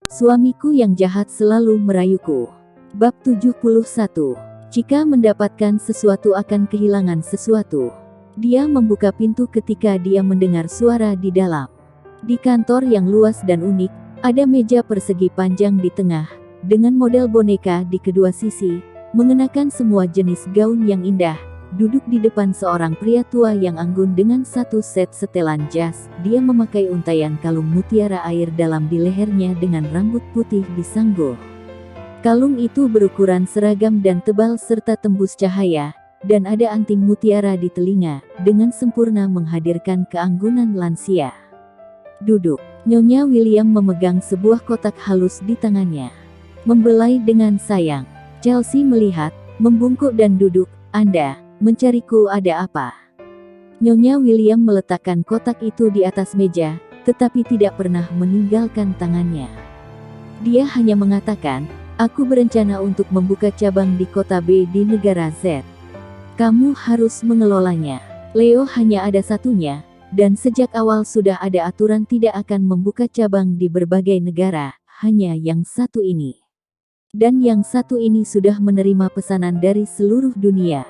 Suamiku yang jahat selalu merayuku. Bab 71. Jika mendapatkan sesuatu akan kehilangan sesuatu. Dia membuka pintu ketika dia mendengar suara di dalam. Di kantor yang luas dan unik, ada meja persegi panjang di tengah, dengan model boneka di kedua sisi, mengenakan semua jenis gaun yang indah. Duduk di depan seorang pria tua yang anggun dengan satu set setelan jas. Dia memakai untaian kalung mutiara air dalam di lehernya dengan rambut putih di sanggul. Kalung itu berukuran seragam dan tebal serta tembus cahaya, dan ada anting mutiara di telinga, dengan sempurna menghadirkan keanggunan lansia. Duduk. Nyonya William memegang sebuah kotak halus di tangannya. Membelai dengan sayang. Chelsea melihat, membungkuk dan duduk. Anda mencariku ada apa? Nyonya William meletakkan kotak itu di atas meja, tetapi tidak pernah meninggalkan tangannya. Dia hanya mengatakan, aku berencana untuk membuka cabang di kota B di negara Z. Kamu harus mengelolanya. Leo hanya ada satunya, dan sejak awal sudah ada aturan tidak akan membuka cabang di berbagai negara, hanya yang satu ini. Dan yang satu ini sudah menerima pesanan dari seluruh dunia.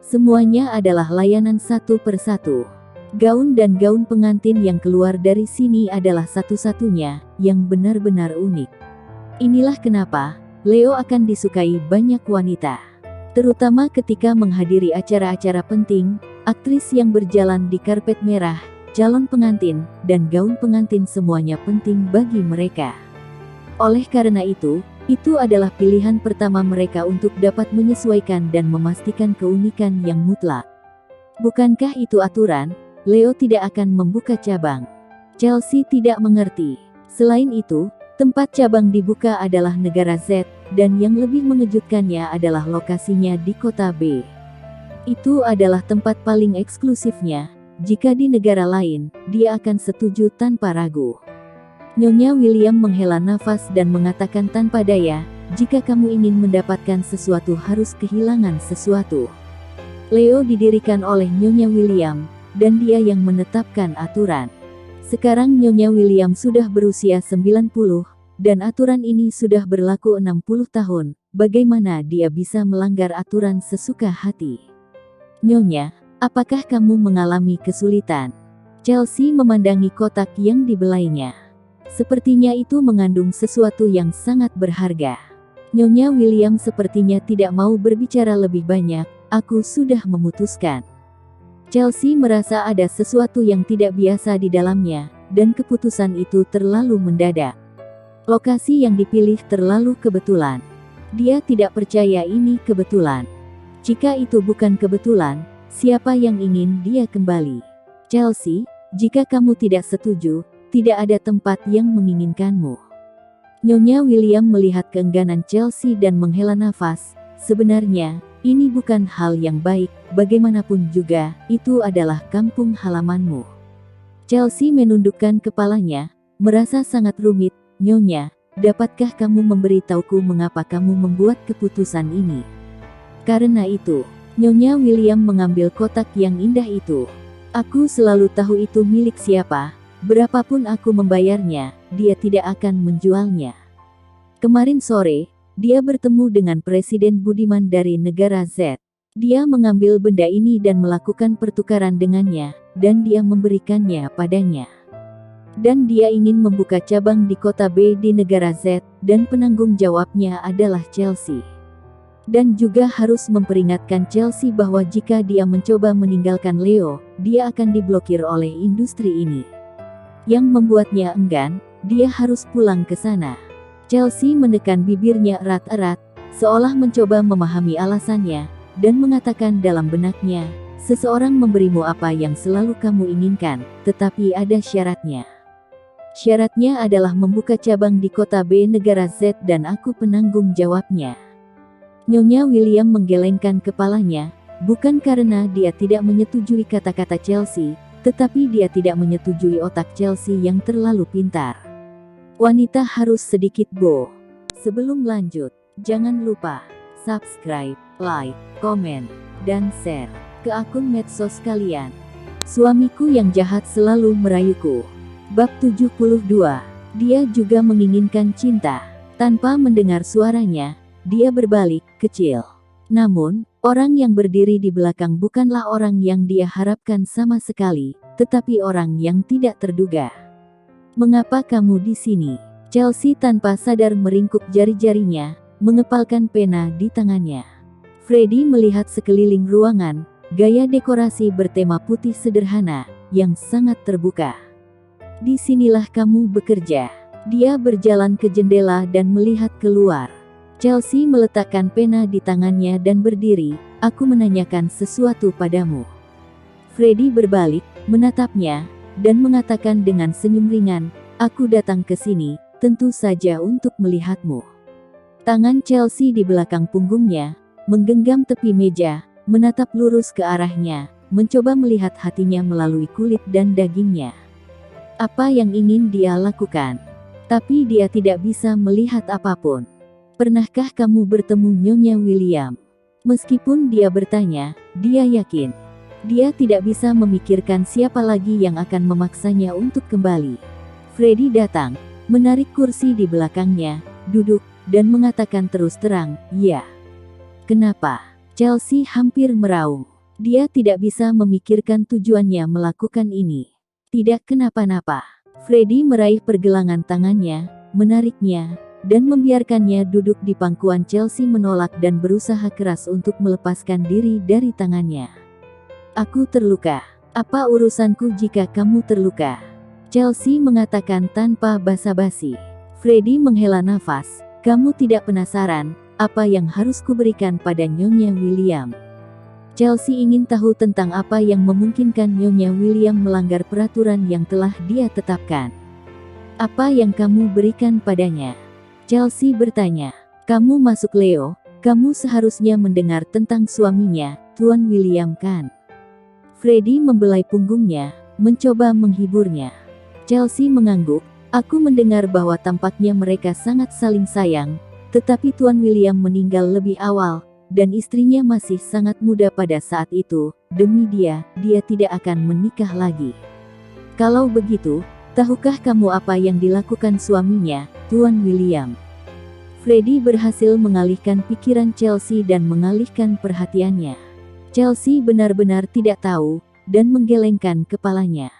Semuanya adalah layanan satu persatu. Gaun dan gaun pengantin yang keluar dari sini adalah satu-satunya, yang benar-benar unik. Inilah kenapa Leo akan disukai banyak wanita. Terutama ketika menghadiri acara-acara penting, aktris yang berjalan di karpet merah, calon pengantin, dan gaun pengantin semuanya penting bagi mereka. Oleh karena itu adalah pilihan pertama mereka untuk dapat menyesuaikan dan memastikan keunikan yang mutlak. Bukankah itu aturan? Leo tidak akan membuka cabang. Chelsea tidak mengerti. Selain itu, tempat cabang dibuka adalah negara Z, dan yang lebih mengejutkannya adalah lokasinya di kota B. Itu adalah tempat paling eksklusifnya. Jika di negara lain, dia akan setuju tanpa ragu. Nyonya William menghela nafas dan mengatakan tanpa daya, jika kamu ingin mendapatkan sesuatu harus kehilangan sesuatu. Leo didirikan oleh Nyonya William, dan dia yang menetapkan aturan. Sekarang Nyonya William sudah berusia 90, dan aturan ini sudah berlaku 60 tahun. Bagaimana dia bisa melanggar aturan sesuka hati? Nyonya, apakah kamu mengalami kesulitan? Chelsea memandangi kotak yang dibelainya. Sepertinya itu mengandung sesuatu yang sangat berharga. Nyonya William sepertinya tidak mau berbicara lebih banyak. Aku sudah memutuskan. Chelsea merasa ada sesuatu yang tidak biasa di dalamnya, dan keputusan itu terlalu mendadak. Lokasi yang dipilih terlalu kebetulan. Dia tidak percaya ini kebetulan. Jika itu bukan kebetulan, siapa yang ingin dia kembali? Chelsea, jika kamu tidak setuju, tidak ada tempat yang menginginkanmu. Nyonya William melihat keengganan Chelsea dan menghela nafas. Sebenarnya, ini bukan hal yang baik, bagaimanapun juga, itu adalah kampung halamanmu. Chelsea menundukkan kepalanya, merasa sangat rumit. Nyonya, dapatkah kamu memberitahuku mengapa kamu membuat keputusan ini? Karena itu, Nyonya William mengambil kotak yang indah itu. Aku selalu tahu itu milik siapa. Berapapun aku membayarnya, dia tidak akan menjualnya. Kemarin sore, dia bertemu dengan Presiden budiman dari negara Z. Dia mengambil benda ini dan melakukan pertukaran dengannya, dan dia memberikannya padanya. Dan dia ingin membuka cabang di kota B di negara Z, dan penanggung jawabnya adalah Chelsea. Dan juga harus memperingatkan Chelsea bahwa jika dia mencoba meninggalkan Leo, dia akan diblokir oleh industri ini. Yang membuatnya enggan, dia harus pulang ke sana. Chelsea menekan bibirnya erat-erat, seolah mencoba memahami alasannya, dan mengatakan dalam benaknya, seseorang memberimu apa yang selalu kamu inginkan, tetapi ada syaratnya. Syaratnya adalah membuka cabang di kota B negara Z dan aku penanggung jawabnya. Nyonya William menggelengkan kepalanya, bukan karena dia tidak menyetujui kata-kata Chelsea, tetapi dia tidak menyetujui otak Chelsea yang terlalu pintar. Wanita harus sedikit boh. Sebelum lanjut, jangan lupa subscribe, like, komen, dan share ke akun medsos kalian. Suamiku yang jahat selalu merayuku. Bab 72. Dia juga menginginkan cinta. Tanpa mendengar suaranya, dia berbalik, kecil. Namun, orang yang berdiri di belakang bukanlah orang yang dia harapkan sama sekali, tetapi orang yang tidak terduga. "Mengapa kamu di sini?" Chelsea tanpa sadar meringkuk jari-jarinya, mengepalkan pena di tangannya. Freddy melihat sekeliling ruangan, gaya dekorasi bertema putih sederhana, yang sangat terbuka. "Disinilah kamu bekerja." Dia berjalan ke jendela dan melihat keluar. Chelsea meletakkan pena di tangannya dan berdiri, "Aku menanyakan sesuatu padamu." Freddy berbalik, menatapnya, dan mengatakan dengan senyum ringan, "Aku datang ke sini, tentu saja untuk melihatmu." Tangan Chelsea di belakang punggungnya, menggenggam tepi meja, menatap lurus ke arahnya, mencoba melihat hatinya melalui kulit dan dagingnya. Apa yang ingin dia lakukan? Tapi dia tidak bisa melihat apapun. "Pernahkah kamu bertemu Nyonya William?" Meskipun dia bertanya, dia yakin. Dia tidak bisa memikirkan siapa lagi yang akan memaksanya untuk kembali. Freddy datang, menarik kursi di belakangnya, duduk, dan mengatakan terus terang, "Ya." "Kenapa?" Chelsea hampir meraung. Dia tidak bisa memikirkan tujuannya melakukan ini. "Tidak kenapa-napa." Freddy meraih pergelangan tangannya, menariknya, dan membiarkannya duduk di pangkuan. Chelsea menolak dan berusaha keras untuk melepaskan diri dari tangannya. "Aku terluka. Apa urusanku jika kamu terluka?" Chelsea mengatakan tanpa basa-basi. Freddy menghela nafas, "Kamu tidak penasaran, apa yang harus kuberikan pada Nyonya William?" Chelsea ingin tahu tentang apa yang memungkinkan Nyonya William melanggar peraturan yang telah dia tetapkan. "Apa yang kamu berikan padanya?" Chelsea bertanya. "Kamu masuk Leo, kamu seharusnya mendengar tentang suaminya, Tuan William kan?" Freddy membelai punggungnya, mencoba menghiburnya. Chelsea mengangguk, "Aku mendengar bahwa tampaknya mereka sangat saling sayang, tetapi Tuan William meninggal lebih awal, dan istrinya masih sangat muda pada saat itu. Demi dia tidak akan menikah lagi." "Kalau begitu, tahukah kamu apa yang dilakukan suaminya, Tuan William?" Freddy berhasil mengalihkan pikiran Chelsea dan mengalihkan perhatiannya. Chelsea benar-benar tidak tahu, dan menggelengkan kepalanya.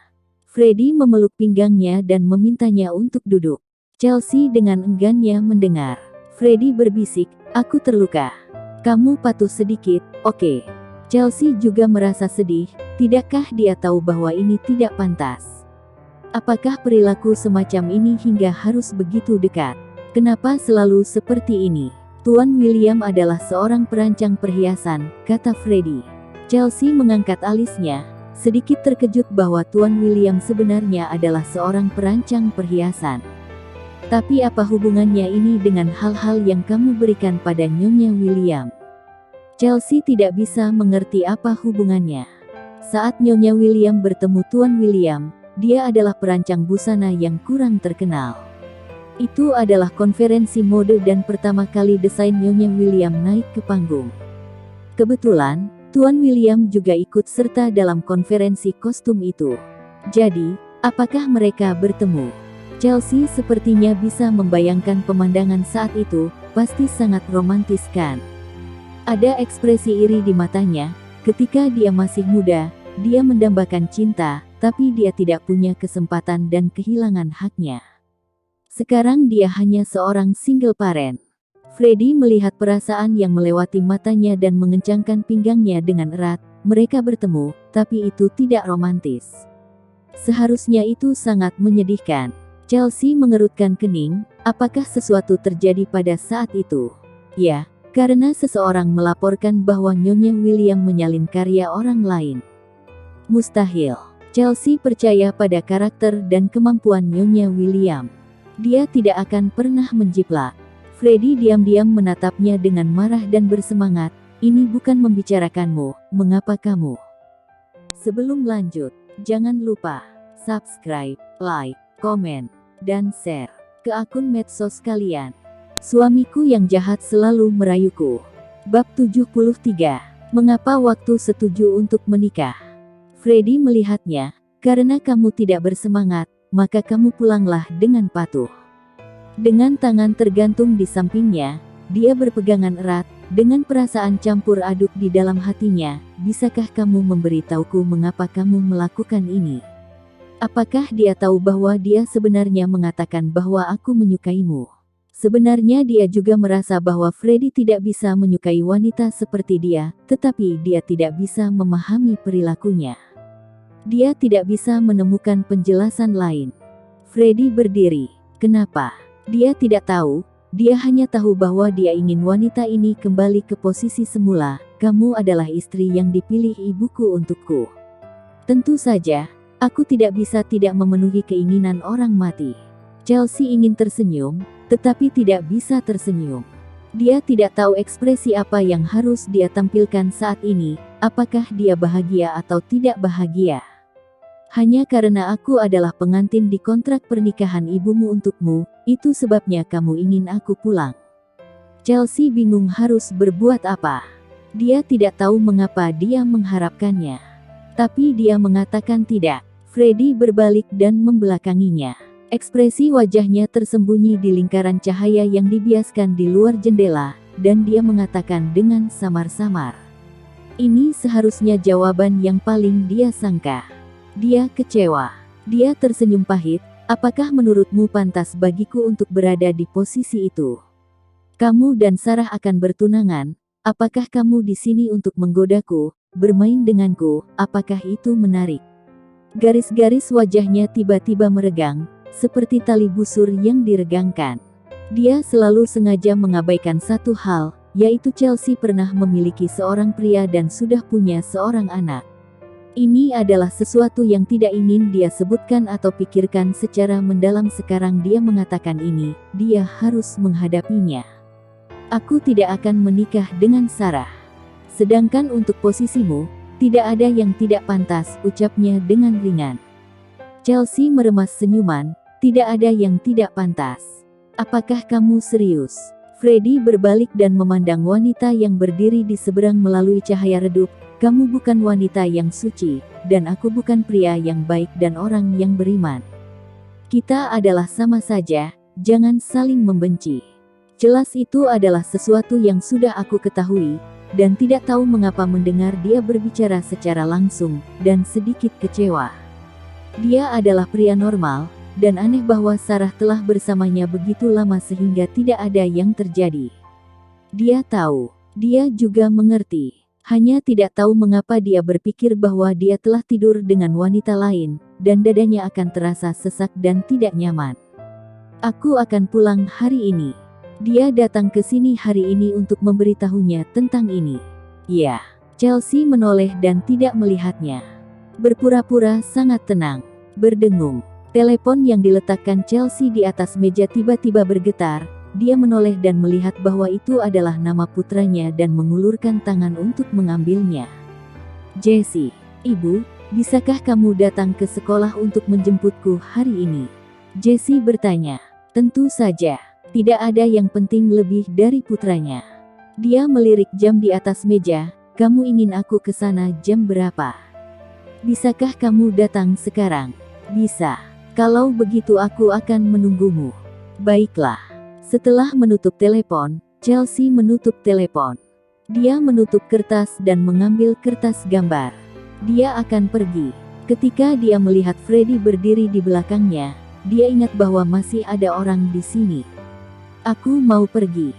Freddy memeluk pinggangnya dan memintanya untuk duduk. Chelsea dengan enggannya mendengar. Freddy berbisik, "Aku terluka. Kamu patuh sedikit, oke?" Chelsea juga merasa sedih, tidakkah dia tahu bahwa ini tidak pantas? Apakah perilaku semacam ini hingga harus begitu dekat? Kenapa selalu seperti ini? "Tuan William adalah seorang perancang perhiasan," kata Freddy. Chelsea mengangkat alisnya, sedikit terkejut bahwa Tuan William sebenarnya adalah seorang perancang perhiasan. "Tapi apa hubungannya ini dengan hal-hal yang kamu berikan pada Nyonya William?" Chelsea tidak bisa mengerti apa hubungannya. Saat Nyonya William bertemu Tuan William, dia adalah perancang busana yang kurang terkenal. Itu adalah konferensi mode dan pertama kali desain Nyonya William naik ke panggung. Kebetulan, Tuan William juga ikut serta dalam konferensi kostum itu. Jadi, apakah mereka bertemu? Chelsea sepertinya bisa membayangkan pemandangan saat itu, pasti sangat romantis kan? Ada ekspresi iri di matanya, ketika dia masih muda, dia mendambakan cinta, tapi dia tidak punya kesempatan dan kehilangan haknya. Sekarang dia hanya seorang single parent. Freddy melihat perasaan yang melewati matanya dan mengencangkan pinggangnya dengan erat. Mereka bertemu, tapi itu tidak romantis. Seharusnya itu sangat menyedihkan. Chelsea mengerutkan kening, apakah sesuatu terjadi pada saat itu? Ya, karena seseorang melaporkan bahwa Nyonya William menyalin karya orang lain. Mustahil. Chelsea percaya pada karakter dan kemampuan Nyonya William. Dia tidak akan pernah menjiplak. Freddy diam-diam menatapnya dengan marah dan bersemangat, "Ini bukan membicarakanmu, mengapa kamu?" Sebelum lanjut, jangan lupa subscribe, like, komen, dan share ke akun medsos kalian. Suamiku yang jahat selalu merayuku. Bab 73. Mengapa waktu setuju untuk menikah? Freddy melihatnya, "Karena kamu tidak bersemangat, maka kamu pulanglah dengan patuh." Dengan tangan tergantung di sampingnya, dia berpegangan erat, dengan perasaan campur aduk di dalam hatinya. "Bisakah kamu memberitahuku mengapa kamu melakukan ini? Apakah dia tahu bahwa dia sebenarnya mengatakan bahwa aku menyukaimu?" Sebenarnya dia juga merasa bahwa Freddy tidak bisa menyukai wanita seperti dia, tetapi dia tidak bisa memahami perilakunya. Dia tidak bisa menemukan penjelasan lain. Freddy berdiri. Kenapa? Dia tidak tahu. Dia hanya tahu bahwa dia ingin wanita ini kembali ke posisi semula. "Kamu adalah istri yang dipilih ibuku untukku. Tentu saja, aku tidak bisa tidak memenuhi keinginan orang mati." Chelsea ingin tersenyum, tetapi tidak bisa tersenyum. Dia tidak tahu ekspresi apa yang harus dia tampilkan saat ini, apakah dia bahagia atau tidak bahagia. "Hanya karena aku adalah pengantin di kontrak pernikahan ibumu untukmu, itu sebabnya kamu ingin aku pulang." Chelsea bingung harus berbuat apa. Dia tidak tahu mengapa dia mengharapkannya. Tapi dia mengatakan tidak. Freddy berbalik dan membelakanginya. Ekspresi wajahnya tersembunyi di lingkaran cahaya yang dibiaskan di luar jendela, dan dia mengatakan dengan samar-samar. Ini seharusnya jawaban yang paling dia sangka. Dia kecewa. Dia tersenyum pahit. "Apakah menurutmu pantas bagiku untuk berada di posisi itu? Kamu dan Sarah akan bertunangan. Apakah kamu di sini untuk menggodaku, bermain denganku? Apakah itu menarik?" Garis-garis wajahnya tiba-tiba meregang, seperti tali busur yang diregangkan. Dia selalu sengaja mengabaikan satu hal, yaitu Chelsea pernah memiliki seorang pria dan sudah punya seorang anak. Ini adalah sesuatu yang tidak ingin dia sebutkan atau pikirkan secara mendalam. Sekarang dia mengatakan ini, dia harus menghadapinya. "Aku tidak akan menikah dengan Sarah. Sedangkan untuk posisimu, tidak ada yang tidak pantas," ucapnya dengan ringan. Chelsea meremas senyuman. "Tidak ada yang tidak pantas. Apakah kamu serius?" Freddy berbalik dan memandang wanita yang berdiri di seberang melalui cahaya redup. "Kamu bukan wanita yang suci, dan aku bukan pria yang baik dan orang yang beriman. Kita adalah sama saja, jangan saling membenci." Jelas itu adalah sesuatu yang sudah aku ketahui, dan tidak tahu mengapa mendengar dia berbicara secara langsung, dan sedikit kecewa. Dia adalah pria normal, dan aneh bahwa Sarah telah bersamanya begitu lama sehingga tidak ada yang terjadi. Dia tahu, dia juga mengerti. Hanya tidak tahu mengapa dia berpikir bahwa dia telah tidur dengan wanita lain, dan dadanya akan terasa sesak dan tidak nyaman. "Aku akan pulang hari ini." Dia datang ke sini hari ini untuk memberitahunya tentang ini. Ya, Chelsea menoleh dan tidak melihatnya. Berpura-pura sangat tenang. Berdengung. Telepon yang diletakkan Chelsea di atas meja tiba-tiba bergetar. Dia menoleh dan melihat bahwa itu adalah nama putranya dan mengulurkan tangan untuk mengambilnya. "Jessie, Ibu, bisakah kamu datang ke sekolah untuk menjemputku hari ini?" Jessie bertanya. "Tentu saja. Tidak ada yang penting lebih dari putranya." Dia melirik jam di atas meja. "Kamu ingin aku ke sana jam berapa? Bisakah kamu datang sekarang?" "Bisa. Kalau begitu aku akan menunggumu." "Baiklah." Setelah menutup telepon, Chelsea menutup telepon. Dia menutup kertas dan mengambil kertas gambar. Dia akan pergi. Ketika dia melihat Freddy berdiri di belakangnya, dia ingat bahwa masih ada orang di sini. "Aku mau pergi,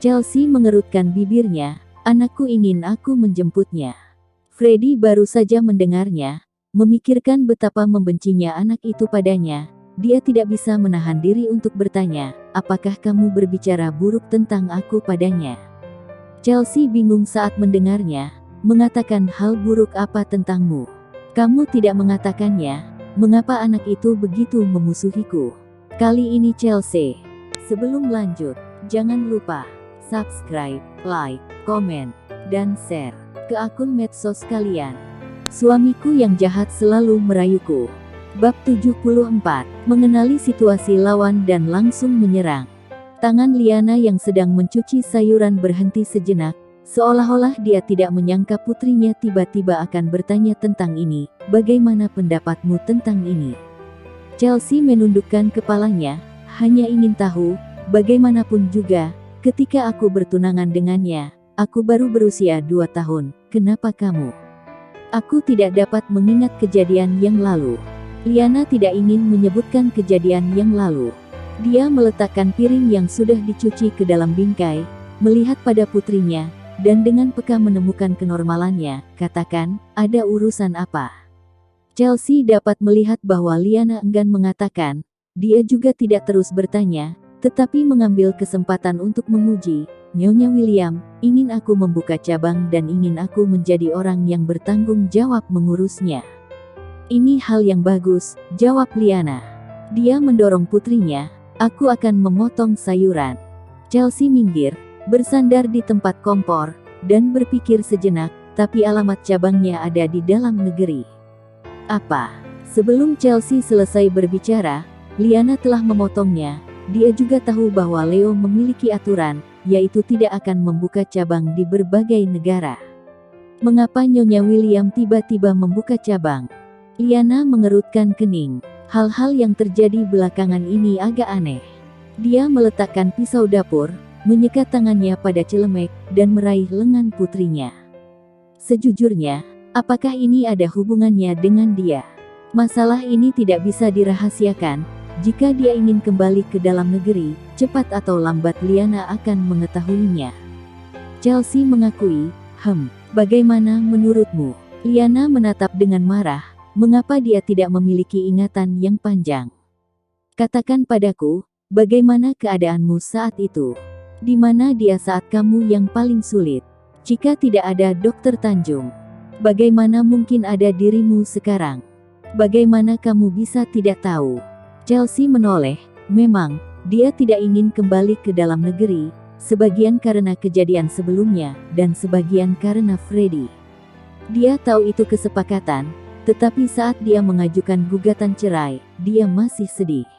Chelsea mengerutkan bibirnya. "Anakku ingin aku menjemputnya." Freddy baru saja mendengarnya, memikirkan betapa membencinya anak itu padanya. Dia tidak bisa menahan diri untuk bertanya, "Apakah kamu berbicara buruk tentang aku padanya?" Chelsea bingung saat mendengarnya. "Mengatakan hal buruk apa tentangmu? Kamu tidak mengatakannya. Mengapa anak itu begitu memusuhiku?" Kali ini Chelsea. Sebelum lanjut, jangan lupa subscribe, like, komen, dan share ke akun medsos kalian. Suamiku yang jahat selalu merayuku. Bab 74. Mengenali situasi lawan dan langsung menyerang. Tangan Liana yang sedang mencuci sayuran berhenti sejenak, seolah-olah dia tidak menyangka putrinya tiba-tiba akan bertanya tentang ini. "Bagaimana pendapatmu tentang ini?" Chelsea menundukkan kepalanya, hanya ingin tahu, bagaimanapun juga, ketika aku bertunangan dengannya, aku baru berusia 2 tahun, kenapa kamu? Aku tidak dapat mengingat kejadian yang lalu. Liana tidak ingin menyebutkan kejadian yang lalu. Dia meletakkan piring yang sudah dicuci ke dalam bingkai, melihat pada putrinya, dan dengan peka menemukan kenormalannya, katakan, ada urusan apa? Chelsea dapat melihat bahwa Liana enggan mengatakan, dia juga tidak terus bertanya, tetapi mengambil kesempatan untuk menguji, Nyonya William, ingin aku membuka cabang dan ingin aku menjadi orang yang bertanggung jawab mengurusnya. Ini hal yang bagus, jawab Liana. Dia mendorong putrinya, aku akan memotong sayuran. Chelsea minggir, bersandar di tempat kompor, dan berpikir sejenak, tapi alamat cabangnya ada di dalam negeri. Apa? Sebelum Chelsea selesai berbicara, Liana telah memotongnya. Dia juga tahu bahwa Leo memiliki aturan, yaitu tidak akan membuka cabang di berbagai negara. Mengapa Nyonya William tiba-tiba membuka cabang? Liana mengerutkan kening. Hal-hal yang terjadi belakangan ini agak aneh. Dia meletakkan pisau dapur, menyekat tangannya pada celemek, dan meraih lengan putrinya. Sejujurnya, apakah ini ada hubungannya dengan dia? Masalah ini tidak bisa dirahasiakan. Jika dia ingin kembali ke dalam negeri, cepat atau lambat Liana akan mengetahuinya. Chelsea mengakui, bagaimana menurutmu? Liana menatap dengan marah, mengapa dia tidak memiliki ingatan yang panjang? Katakan padaku, bagaimana keadaanmu saat itu? Di mana dia saat kamu yang paling sulit? Jika tidak ada Dr. Tanjung, bagaimana mungkin ada dirimu sekarang? Bagaimana kamu bisa tidak tahu? Chelsea menoleh, memang, dia tidak ingin kembali ke dalam negeri, sebagian karena kejadian sebelumnya, dan sebagian karena Freddy. Dia tahu itu kesepakatan, tetapi saat dia mengajukan gugatan cerai, dia masih sedih.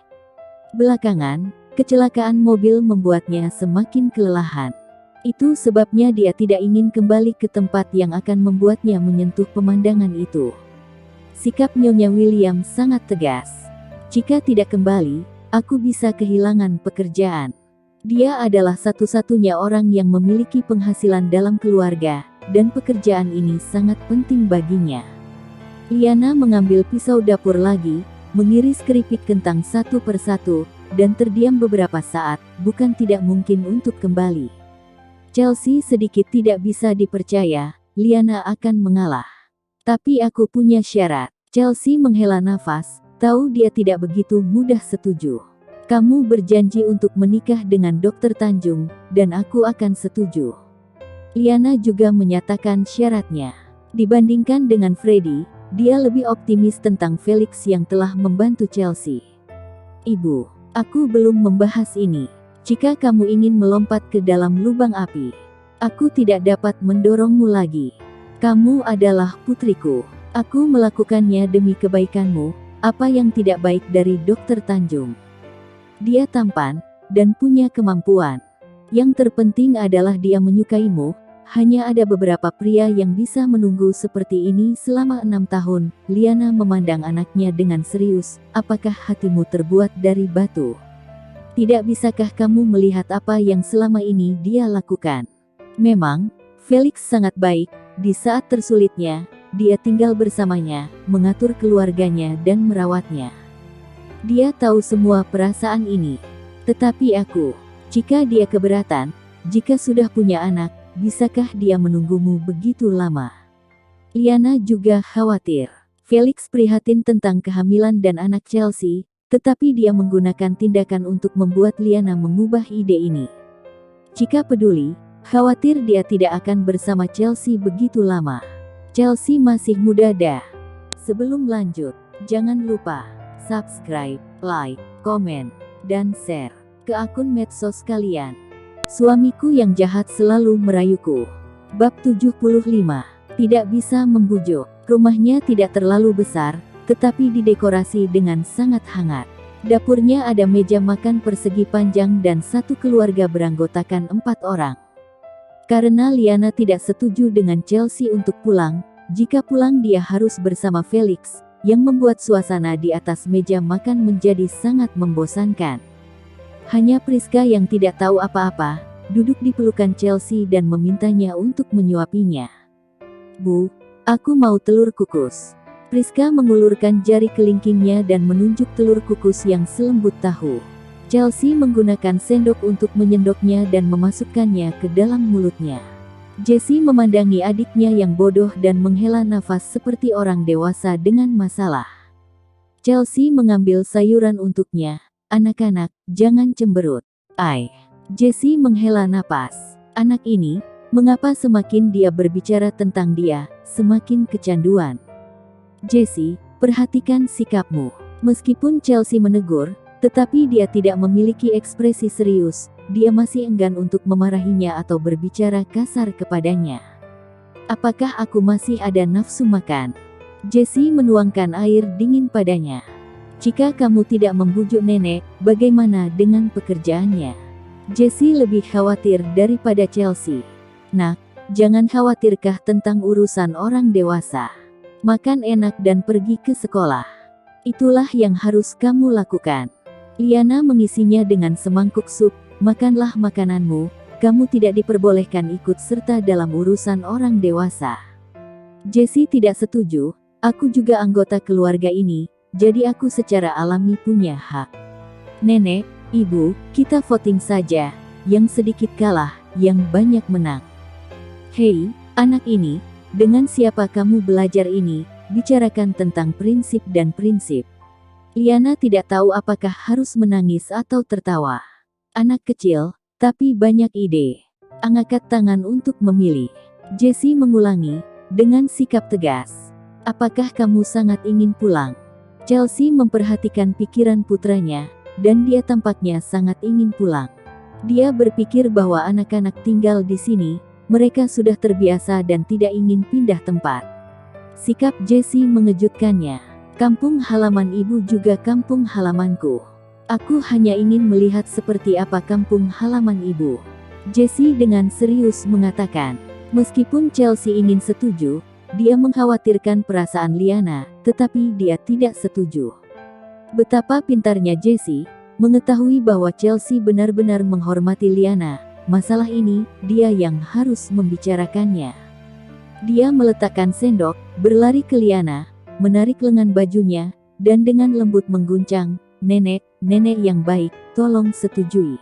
Belakangan, kecelakaan mobil membuatnya semakin kelelahan. Itu sebabnya dia tidak ingin kembali ke tempat yang akan membuatnya menyentuh pemandangan itu. Sikap Nyonya William sangat tegas. Jika tidak kembali, aku bisa kehilangan pekerjaan. Dia adalah satu-satunya orang yang memiliki penghasilan dalam keluarga, dan pekerjaan ini sangat penting baginya. Liana mengambil pisau dapur lagi, mengiris keripik kentang satu persatu, dan terdiam beberapa saat, bukan tidak mungkin untuk kembali. Chelsea sedikit tidak bisa dipercaya, Liana akan mengalah. Tapi aku punya syarat. Chelsea menghela nafas, tahu dia tidak begitu mudah setuju. Kamu berjanji untuk menikah dengan Dr. Tanjung, dan aku akan setuju. Liana juga menyatakan syaratnya. Dibandingkan dengan Freddy, dia lebih optimis tentang Felix yang telah membantu Chelsea. Ibu, aku belum membahas ini. Jika kamu ingin melompat ke dalam lubang api, aku tidak dapat mendorongmu lagi. Kamu adalah putriku. Aku melakukannya demi kebaikanmu. Apa yang tidak baik dari Dr. Tanjung? Dia tampan, dan punya kemampuan. Yang terpenting adalah dia menyukaimu. Hanya ada beberapa pria yang bisa menunggu seperti ini selama 6 tahun. Liana memandang anaknya dengan serius. Apakah hatimu terbuat dari batu? Tidak bisakah kamu melihat apa yang selama ini dia lakukan? Memang, Felix sangat baik. Di saat tersulitnya, dia tinggal bersamanya, mengatur keluarganya dan merawatnya. Dia tahu semua perasaan ini. Tetapi aku, jika dia keberatan, jika sudah punya anak, bisakah dia menunggumu begitu lama? Liana juga khawatir. Felix prihatin tentang kehamilan dan anak Chelsea, tetapi dia menggunakan tindakan untuk membuat Liana mengubah ide ini. Jika peduli, khawatir dia tidak akan bersama Chelsea begitu lama. Chelsea masih muda dah. Sebelum lanjut, jangan lupa subscribe, like, komen, dan share ke akun medsos kalian. Suamiku yang jahat selalu merayuku. Bab 75. Tidak bisa membujuk. Rumahnya tidak terlalu besar, tetapi didekorasi dengan sangat hangat. Dapurnya ada meja makan persegi panjang dan satu keluarga beranggotakan 4 orang. Karena Liana tidak setuju dengan Chelsea untuk pulang, jika pulang dia harus bersama Felix, yang membuat suasana di atas meja makan menjadi sangat membosankan. Hanya Priska yang tidak tahu apa-apa, duduk di pelukan Chelsea dan memintanya untuk menyuapinya. "Bu, aku mau telur kukus." Priska mengulurkan jari kelingkingnya dan menunjuk telur kukus yang selembut tahu. Chelsea menggunakan sendok untuk menyendoknya dan memasukkannya ke dalam mulutnya. Jessie memandangi adiknya yang bodoh dan menghela nafas seperti orang dewasa dengan masalah. Chelsea mengambil sayuran untuknya. "Anak-anak, jangan cemberut." Jessie menghela napas. Anak ini, mengapa semakin dia berbicara tentang dia, semakin kecanduan. "Jessie, perhatikan sikapmu." Meskipun Chelsea menegur, tetapi dia tidak memiliki ekspresi serius. Dia masih enggan untuk memarahinya atau berbicara kasar kepadanya. "Apakah aku masih ada nafsu makan?" Jessie menuangkan air dingin padanya. "Jika kamu tidak membujuk nenek, bagaimana dengan pekerjaannya?" Jessie lebih khawatir daripada Chelsea. "Nak, jangan khawatirkah tentang urusan orang dewasa? Makan enak dan pergi ke sekolah. Itulah yang harus kamu lakukan." Liana mengisinya dengan semangkuk sup. "Makanlah makananmu, kamu tidak diperbolehkan ikut serta dalam urusan orang dewasa." Jessie tidak setuju. "Aku juga anggota keluarga ini, jadi aku secara alami punya hak." "Nenek, ibu, kita voting saja. Yang sedikit kalah, yang banyak menang." "Hei, anak ini, dengan siapa kamu belajar ini? Bicarakan tentang prinsip dan prinsip." Liana tidak tahu apakah harus menangis atau tertawa. Anak kecil, tapi banyak ide. Angkat tangan untuk memilih. Jessie mengulangi, dengan sikap tegas. "Apakah kamu sangat ingin pulang?" Chelsea memperhatikan pikiran putranya, dan dia tampaknya sangat ingin pulang. Dia berpikir bahwa anak-anak tinggal di sini, mereka sudah terbiasa dan tidak ingin pindah tempat. Sikap Jessie mengejutkannya. "Kampung halaman ibu juga kampung halamanku. Aku hanya ingin melihat seperti apa kampung halaman ibu." Jessie dengan serius mengatakan. Meskipun Chelsea ingin setuju, dia mengkhawatirkan perasaan Liana, tetapi dia tidak setuju. Betapa pintarnya Jessie, mengetahui bahwa Chelsea benar-benar menghormati Liana. Masalah ini, dia yang harus membicarakannya. Dia meletakkan sendok, berlari ke Liana, menarik lengan bajunya, dan dengan lembut mengguncang, "Nenek, nenek yang baik, tolong setujui."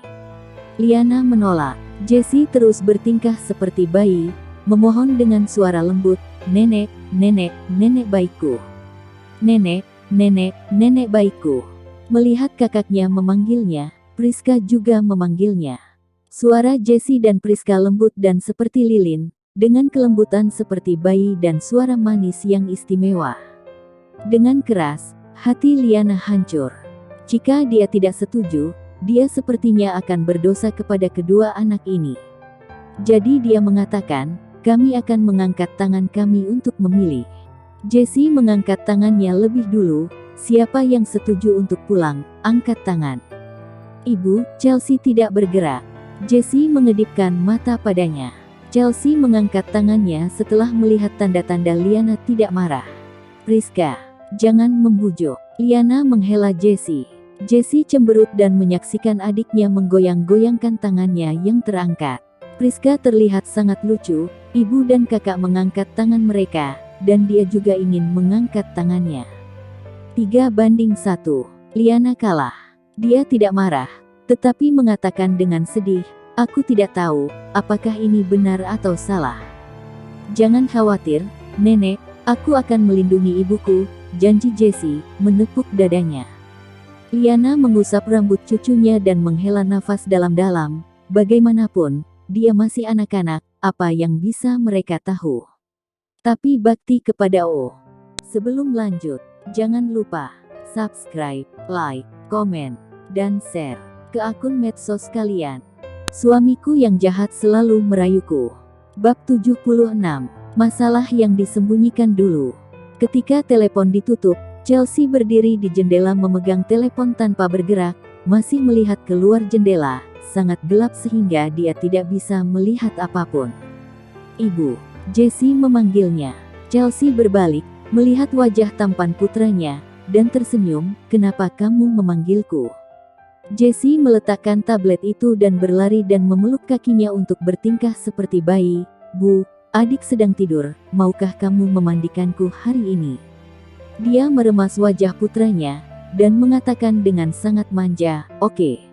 Liana menolak. Jessie terus bertingkah seperti bayi, memohon dengan suara lembut, "Nenek, nenek, nenek baikku. Nenek, nenek, nenek baikku." Melihat kakaknya memanggilnya, Priska juga memanggilnya. Suara Jessie dan Priska lembut dan seperti lilin, dengan kelembutan seperti bayi dan suara manis yang istimewa. Dengan keras, hati Liana hancur. Jika dia tidak setuju, dia sepertinya akan berdosa kepada kedua anak ini. Jadi dia mengatakan, "Kami akan mengangkat tangan kami untuk memilih." Jessie mengangkat tangannya lebih dulu. "Siapa yang setuju untuk pulang, angkat tangan." "Ibu." Chelsea tidak bergerak. Jessie mengedipkan mata padanya. Chelsea mengangkat tangannya setelah melihat tanda-tanda Liana tidak marah. "Priska, jangan membujuk." Liana menghela Jessie. Jessie cemberut dan menyaksikan adiknya menggoyang-goyangkan tangannya yang terangkat. Priska terlihat sangat lucu. Ibu dan kakak mengangkat tangan mereka, dan dia juga ingin mengangkat tangannya. 3-1. Liana kalah. Dia tidak marah, tetapi mengatakan dengan sedih, "Aku tidak tahu, apakah ini benar atau salah." "Jangan khawatir, nenek, aku akan melindungi ibuku," janji Jessie, menepuk dadanya. Liana mengusap rambut cucunya dan menghela nafas dalam-dalam. Bagaimanapun, dia masih anak-anak, apa yang bisa mereka tahu? Tapi bakti kepada O. Sebelum lanjut, jangan lupa subscribe, like, komen, dan share ke akun medsos kalian. Suamiku yang jahat selalu merayuku. Bab 76. Masalah yang disembunyikan dulu. Ketika telepon ditutup, Chelsea berdiri di jendela memegang telepon tanpa bergerak, masih melihat keluar jendela, sangat gelap sehingga dia tidak bisa melihat apapun. "Ibu." Jessie memanggilnya. Chelsea berbalik, melihat wajah tampan putranya, dan tersenyum. "Kenapa kamu memanggilku?" Jesse meletakkan tablet itu dan berlari dan memeluk kakinya untuk bertingkah seperti bayi. "Bu, adik sedang tidur, maukah kamu memandikanku hari ini?" Dia meremas wajah putranya, dan mengatakan dengan sangat manja, "Oke."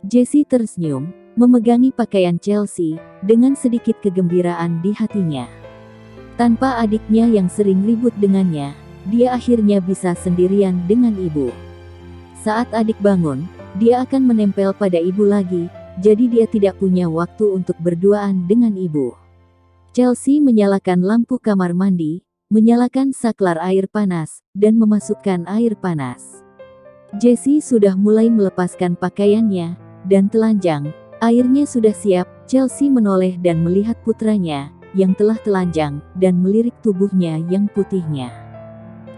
Jesse tersenyum, memegangi pakaian Chelsea, dengan sedikit kegembiraan di hatinya. Tanpa adiknya yang sering ribut dengannya, dia akhirnya bisa sendirian dengan ibu. Saat adik bangun, dia akan menempel pada ibu lagi, jadi dia tidak punya waktu untuk berduaan dengan ibu. Chelsea menyalakan lampu kamar mandi, menyalakan saklar air panas, dan memasukkan air panas. Jesse sudah mulai melepaskan pakaiannya, dan telanjang. Airnya sudah siap. Chelsea menoleh dan melihat putranya, yang telah telanjang, dan melirik tubuhnya yang putihnya.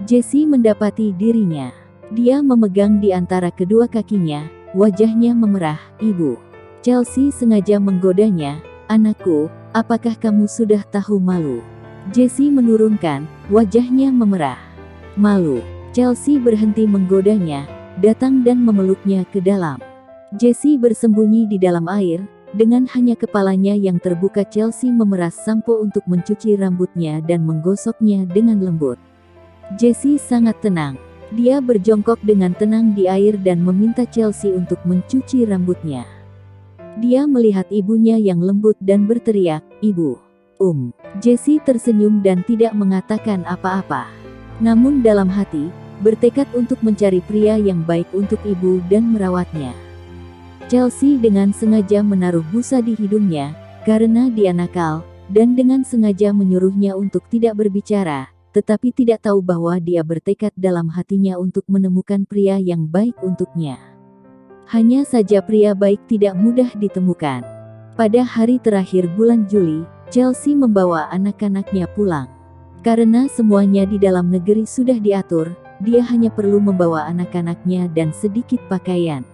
Jesse mendapati dirinya. Dia memegang di antara kedua kakinya, wajahnya memerah. "Ibu." Chelsea sengaja menggodanya, "Anakku, apakah kamu sudah tahu malu?" Jesse menurunkan, wajahnya memerah. "Malu." Chelsea berhenti menggodanya, datang dan memeluknya ke dalam. Jesse bersembunyi di dalam air, dengan hanya kepalanya yang terbuka. Chelsea memeras sampo untuk mencuci rambutnya dan menggosoknya dengan lembut. Jesse sangat tenang. Dia berjongkok dengan tenang di air dan meminta Chelsea untuk mencuci rambutnya. Dia melihat ibunya yang lembut dan berteriak, "Ibu." Jesse tersenyum dan tidak mengatakan apa-apa. Namun dalam hati, bertekad untuk mencari pria yang baik untuk ibu dan merawatnya. Chelsea dengan sengaja menaruh busa di hidungnya, karena dia nakal, dan dengan sengaja menyuruhnya untuk tidak berbicara, tetapi tidak tahu bahwa dia bertekad dalam hatinya untuk menemukan pria yang baik untuknya. Hanya saja pria baik tidak mudah ditemukan. Pada hari terakhir bulan Juli, Chelsea membawa anak-anaknya pulang. Karena semuanya di dalam negeri sudah diatur, dia hanya perlu membawa anak-anaknya dan sedikit pakaian.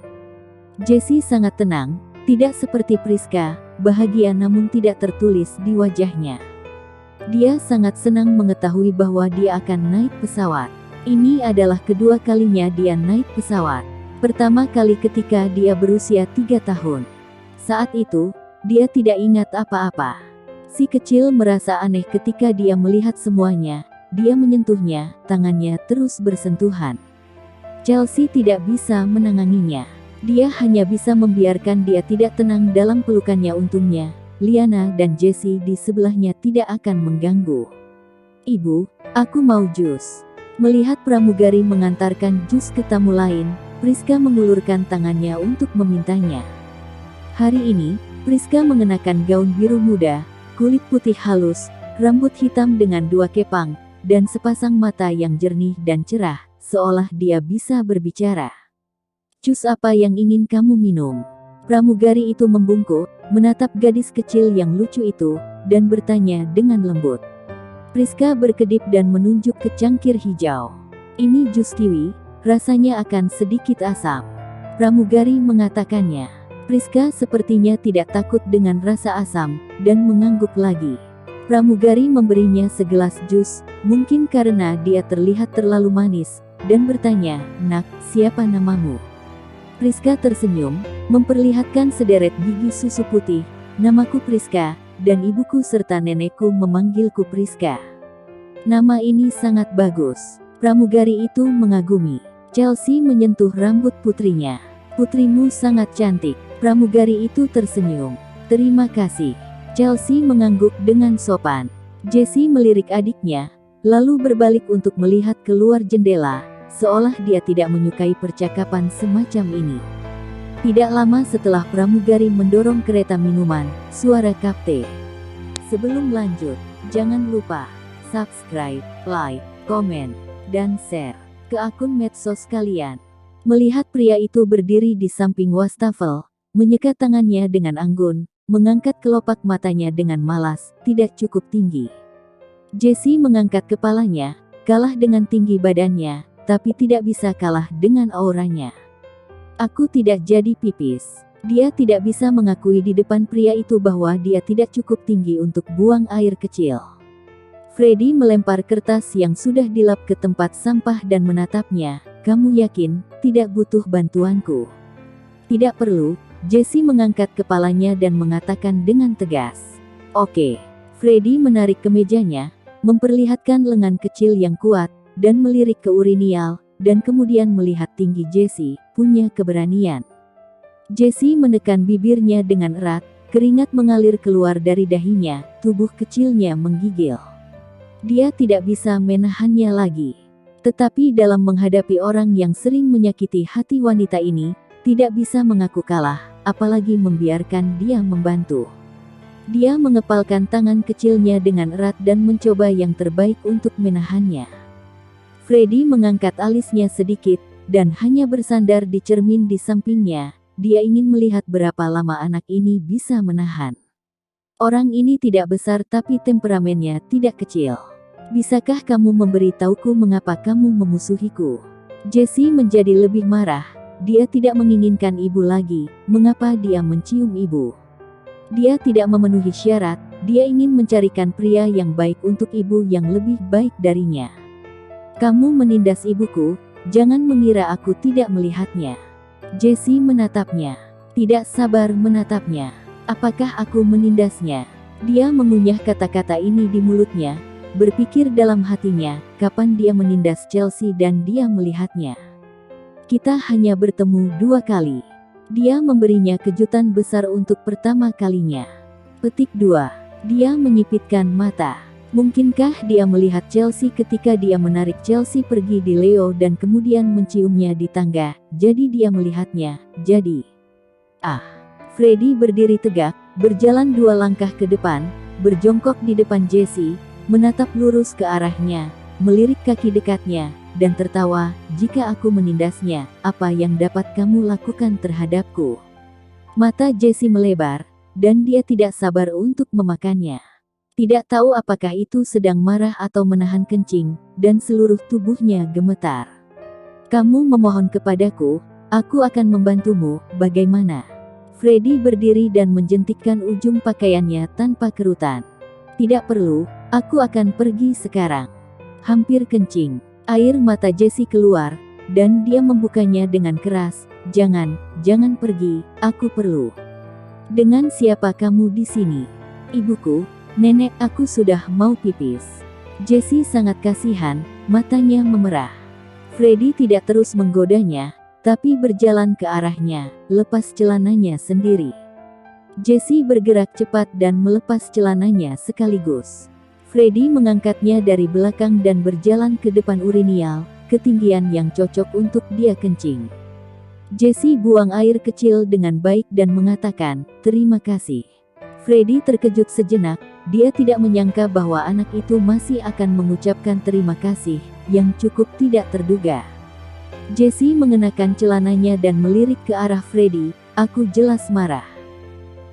Jesse sangat tenang, tidak seperti Priska, bahagia namun tidak tertulis di wajahnya. Dia sangat senang mengetahui bahwa dia akan naik pesawat. Ini adalah kedua kalinya dia naik pesawat. Pertama kali ketika dia berusia 3 tahun. Saat itu, dia tidak ingat apa-apa. Si kecil merasa aneh ketika dia melihat semuanya. Dia menyentuhnya, tangannya terus bersentuhan. Chelsea tidak bisa menenanginya. Dia hanya bisa membiarkan dia tidak tenang dalam pelukannya. Untungnya, Liana dan Jesse di sebelahnya tidak akan mengganggu. "Ibu, aku mau jus." Melihat pramugari mengantarkan jus ke tamu lain, Priska mengulurkan tangannya untuk memintanya. Hari ini, Priska mengenakan gaun biru muda, kulit putih halus, rambut hitam dengan 2 kepang, dan sepasang mata yang jernih dan cerah, seolah dia bisa berbicara. "Jus apa yang ingin kamu minum?" Pramugari itu membungkuk, menatap gadis kecil yang lucu itu, dan bertanya dengan lembut. Priska berkedip dan menunjuk ke cangkir hijau. "Ini jus kiwi, rasanya akan sedikit asam." Pramugari mengatakannya. Priska sepertinya tidak takut dengan rasa asam, dan mengangguk lagi. Pramugari memberinya segelas jus, mungkin karena dia terlihat terlalu manis, dan bertanya, "Nak, siapa namamu?" Priska tersenyum, memperlihatkan sederet gigi susu putih. "Namaku Priska, dan ibuku serta nenekku memanggilku Priska." "Nama ini sangat bagus." Pramugari itu mengagumi. Chelsea menyentuh rambut putrinya. "Putrimu sangat cantik." Pramugari itu tersenyum. "Terima kasih." Chelsea mengangguk dengan sopan. Jesse melirik adiknya, lalu berbalik untuk melihat keluar jendela, seolah dia tidak menyukai percakapan semacam ini. Tidak lama setelah pramugari mendorong kereta minuman, suara kapten. Sebelum lanjut, jangan lupa subscribe, like, komen, dan share ke akun medsos kalian. Melihat pria itu berdiri di samping wastafel, menyekat tangannya dengan anggun, mengangkat kelopak matanya dengan malas, tidak cukup tinggi. Jesse mengangkat kepalanya, kalah dengan tinggi badannya, tapi tidak bisa kalah dengan auranya. "Aku tidak jadi pipis." Dia tidak bisa mengakui di depan pria itu bahwa dia tidak cukup tinggi untuk buang air kecil. Freddy melempar kertas yang sudah dilap ke tempat sampah dan menatapnya. Kamu yakin tidak butuh bantuanku? Tidak perlu. Jessie mengangkat kepalanya dan mengatakan dengan tegas. Oke. Freddy menarik kemejanya, memperlihatkan lengan kecil yang kuat, dan melirik ke Urinial, dan kemudian melihat tinggi Jessie, punya keberanian. Jessie menekan bibirnya dengan erat, keringat mengalir keluar dari dahinya, tubuh kecilnya menggigil. Dia tidak bisa menahannya lagi. Tetapi dalam menghadapi orang yang sering menyakiti hati wanita ini, tidak bisa mengaku kalah, apalagi membiarkan dia membantu. Dia mengepalkan tangan kecilnya dengan erat dan mencoba yang terbaik untuk menahannya. Freddy mengangkat alisnya sedikit, dan hanya bersandar di cermin di sampingnya. Dia ingin melihat berapa lama anak ini bisa menahan. Orang ini tidak besar tapi temperamennya tidak kecil. Bisakah kamu memberitahuku mengapa kamu memusuhiku? Jessie menjadi lebih marah. Dia tidak menginginkan ibu lagi. Mengapa dia mencium ibu? Dia tidak memenuhi syarat. Dia ingin mencarikan pria yang baik untuk ibu yang lebih baik darinya. Kamu menindas ibuku. Jangan mengira aku tidak melihatnya. Jessie menatapnya. Tidak sabar menatapnya. Apakah aku menindasnya? Dia mengunyah kata-kata ini di mulutnya, berpikir dalam hatinya, kapan dia menindas Chelsea dan dia melihatnya. Kita hanya bertemu 2 kali. Dia memberinya kejutan besar untuk pertama kalinya. Petik 2. Dia menyipitkan mata. Mungkinkah dia melihat Chelsea ketika dia menarik Chelsea pergi di Leo dan kemudian menciumnya di tangga, jadi dia melihatnya, jadi... Freddy berdiri tegak, berjalan 2 langkah ke depan, berjongkok di depan Jessie, menatap lurus ke arahnya, melirik kaki dekatnya, dan tertawa. Jika aku menindasnya, apa yang dapat kamu lakukan terhadapku? Mata Jessie melebar, dan dia tidak sabar untuk memakannya. Tidak tahu apakah itu sedang marah atau menahan kencing, dan seluruh tubuhnya gemetar. Kamu memohon kepadaku, aku akan membantumu, bagaimana? Freddy berdiri dan menjentikkan ujung pakaiannya tanpa kerutan. Tidak perlu, aku akan pergi sekarang. Hampir kencing. Air mata Jessie keluar, dan dia membukanya dengan keras. Jangan pergi, aku perlu. Dengan siapa kamu di sini? Ibuku. Nenek, aku sudah mau pipis. Jessie sangat kasihan, matanya memerah. Freddy tidak terus menggodanya, tapi berjalan ke arahnya, lepas celananya sendiri. Jessie bergerak cepat dan melepas celananya sekaligus. Freddy mengangkatnya dari belakang dan berjalan ke depan Urinial, ketinggian yang cocok untuk dia kencing. Jessie buang air kecil dengan baik dan mengatakan, terima kasih. Freddy terkejut sejenak, dia tidak menyangka bahwa anak itu masih akan mengucapkan terima kasih, yang cukup tidak terduga. Jessie mengenakan celananya dan melirik ke arah Freddy, aku jelas marah.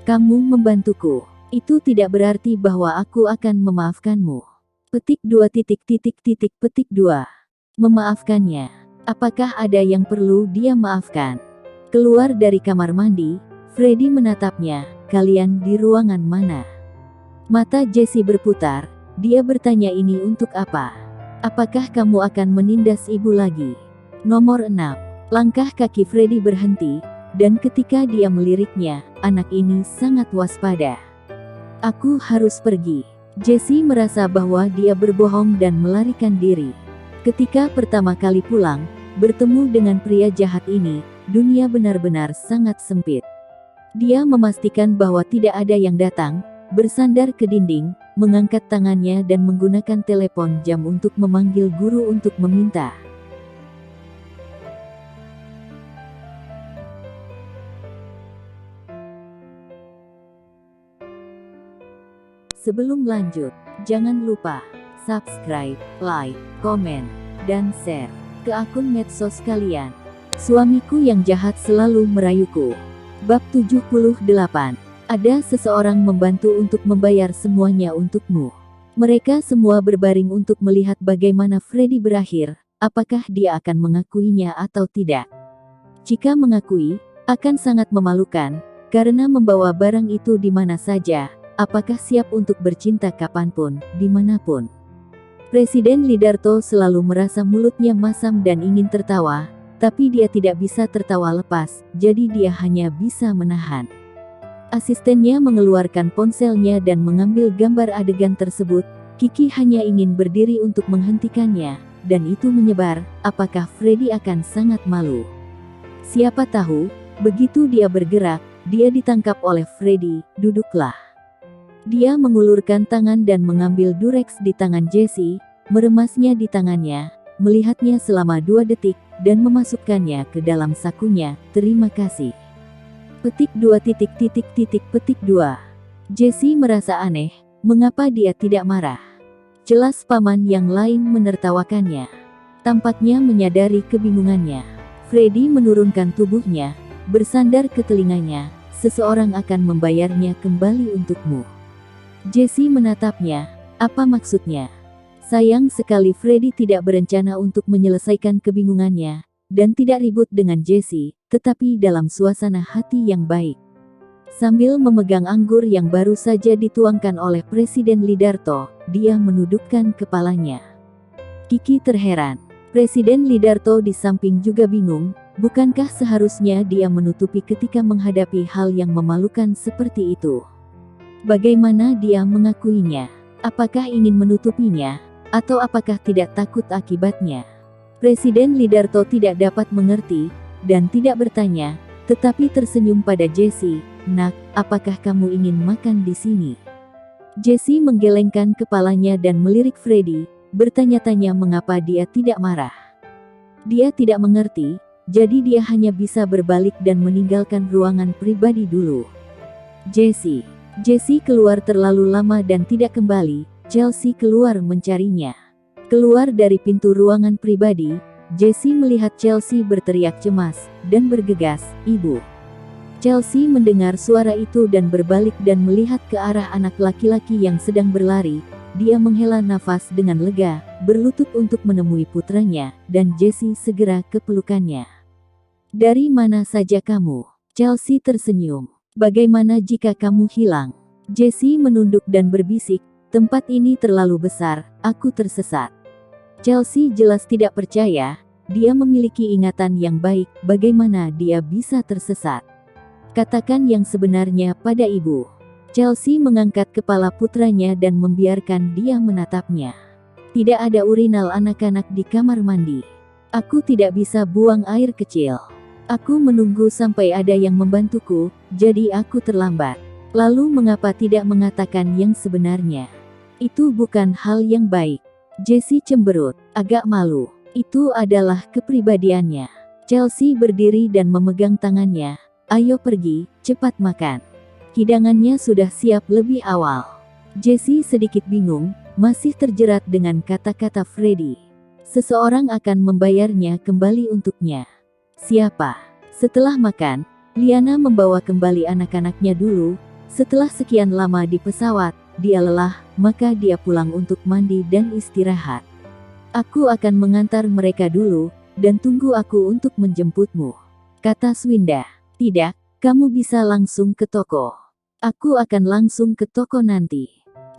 Kamu membantuku. Itu tidak berarti bahwa aku akan memaafkanmu. Petik 2. Petik 2. Memaafkannya. Apakah ada yang perlu dia maafkan? Keluar dari kamar mandi, Freddy menatapnya. Kalian di ruangan mana? Mata Jessie berputar, dia bertanya ini untuk apa? Apakah kamu akan menindas ibu lagi? Nomor 6. Langkah kaki Freddy berhenti, dan ketika dia meliriknya, anak ini sangat waspada. Aku harus pergi. Jessie merasa bahwa dia berbohong dan melarikan diri. Ketika pertama kali pulang, bertemu dengan pria jahat ini, dunia benar-benar sangat sempit. Dia memastikan bahwa tidak ada yang datang, bersandar ke dinding, mengangkat tangannya dan menggunakan telepon jam untuk memanggil guru untuk meminta. Sebelum lanjut, jangan lupa subscribe, like, komen, dan share ke akun medsos kalian. Suamiku yang jahat selalu merayuku. Bab 78. Ada seseorang membantu untuk membayar semuanya untukmu. Mereka semua berbaring untuk melihat bagaimana Freddy berakhir, apakah dia akan mengakuinya atau tidak. Jika mengakui, akan sangat memalukan, karena membawa barang itu di mana saja, apakah siap untuk bercinta kapanpun, dimanapun. Presiden Lidarto selalu merasa mulutnya masam dan ingin tertawa, tapi dia tidak bisa tertawa lepas, jadi dia hanya bisa menahan. Asistennya mengeluarkan ponselnya dan mengambil gambar adegan tersebut. Kiki hanya ingin berdiri untuk menghentikannya, dan itu menyebar. Apakah Freddy akan sangat malu? Siapa tahu, begitu dia bergerak, dia ditangkap oleh Freddy. Duduklah. Dia mengulurkan tangan dan mengambil Durex di tangan Jessie, meremasnya di tangannya, melihatnya selama 2 detik, dan memasukkannya ke dalam sakunya. Terima kasih. Petik 2 titik titik titik petik 2. Jessie merasa aneh, mengapa dia tidak marah? Jelas paman yang lain menertawakannya. Tampaknya menyadari kebingungannya. Freddy menurunkan tubuhnya, bersandar ke telinganya. Seseorang akan membayarnya kembali untukmu. Jessie menatapnya. Apa maksudnya? Sayang sekali Freddy tidak berencana untuk menyelesaikan kebingungannya, dan tidak ribut dengan Jessie, tetapi dalam suasana hati yang baik. Sambil memegang anggur yang baru saja dituangkan oleh Presiden Lidarto, dia menundukkan kepalanya. Kiki terheran. Presiden Lidarto di samping juga bingung, bukankah seharusnya dia menutupi ketika menghadapi hal yang memalukan seperti itu? Bagaimana dia mengakuinya? Apakah ingin menutupinya? Atau apakah tidak takut akibatnya? Presiden Lidarto tidak dapat mengerti, dan tidak bertanya, tetapi tersenyum pada Jessie. Nak, apakah kamu ingin makan di sini? Jessie menggelengkan kepalanya dan melirik Freddy, bertanya-tanya mengapa dia tidak marah. Dia tidak mengerti, jadi dia hanya bisa berbalik dan meninggalkan ruangan pribadi dulu. Jessie keluar terlalu lama dan tidak kembali. Chelsea keluar mencarinya. Keluar dari pintu ruangan pribadi, Jessie melihat Chelsea berteriak cemas, dan bergegas, "Ibu." Chelsea mendengar suara itu dan berbalik dan melihat ke arah anak laki-laki yang sedang berlari. Dia menghela nafas dengan lega, berlutut untuk menemui putranya, dan Jessie segera ke pelukannya. "Dari mana saja kamu?" Chelsea tersenyum. "Bagaimana jika kamu hilang?" Jessie menunduk dan berbisik, "Tempat ini terlalu besar, aku tersesat." Chelsea jelas tidak percaya, dia memiliki ingatan yang baik, bagaimana dia bisa tersesat? Katakan yang sebenarnya pada ibu. Chelsea mengangkat kepala putranya dan membiarkan dia menatapnya. "Tidak ada urinal anak-anak di kamar mandi. Aku tidak bisa buang air kecil. Aku menunggu sampai ada yang membantuku, jadi aku terlambat. Lalu mengapa tidak mengatakan yang sebenarnya? Itu bukan hal yang baik." Jessie cemberut, agak malu. Itu adalah kepribadiannya. Chelsea berdiri dan memegang tangannya. "Ayo pergi, cepat makan. Hidangannya sudah siap lebih awal." Jessie sedikit bingung, masih terjerat dengan kata-kata Freddy. Seseorang akan membayarnya kembali untuknya. Siapa? Setelah makan, Liana membawa kembali anak-anaknya dulu. Setelah sekian lama di pesawat, dia lelah, maka dia pulang untuk mandi dan istirahat. "Aku akan mengantar mereka dulu, dan tunggu aku untuk menjemputmu," kata Swinda. "Tidak, kamu bisa langsung ke toko. Aku akan langsung ke toko nanti."